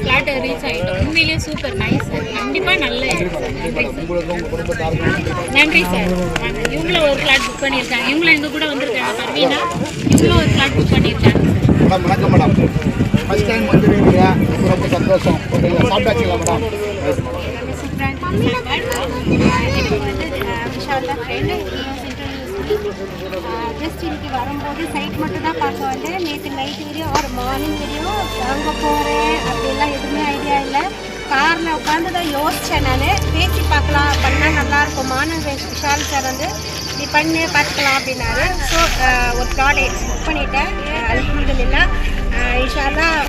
Flat reach ஆகிட்டோம். உண்மையிலேயே super nice sir. கண்டிப்பாக நல்ல நன்றி சார். இவங்களும் ஒரு ஃப்ளாட் புக் பண்ணியிருக்காங்க. இவங்களும் எங்கள் கூட வந்திருக்காங்க. பர்வீனா இவங்களும் ஒரு ஃப்ளாட் புக் பண்ணியிருக்காங்க சார். மேடம் வணக்கம் மேடம். ஃபஸ்ட் டைம் வந்துருக்கீங்க, ரொம்ப சந்தோஷம். ஓகேங்களா, சாப்பிட்டாச்சுங்களா மேடம்? ஜஸ்ட் இன்னைக்கு வரும்போது சைட் மட்டும் தான் பார்க்க வந்தேன். நேற்று நைட் வரையும் ஒரு மார்னிங் வரையும் அங்கே போகிறேன் அப்படிலாம் எதுவுமே ஐடியா இல்லை. காரில் உட்காந்து தான் யோசித்தேன். நான் பேசி பார்க்கலாம், பண்ணால் நல்லாயிருக்குமான்னு விஷால் சார் வந்து இப்படி பண்ணு பார்த்துக்கலாம் அப்படின்னாரு. ஸோ ஒரு ப்ராடக்ட் புக் பண்ணிட்டேன். அல்ஹம்துலில்லாஹ் இன்ஷா அல்லாஹ்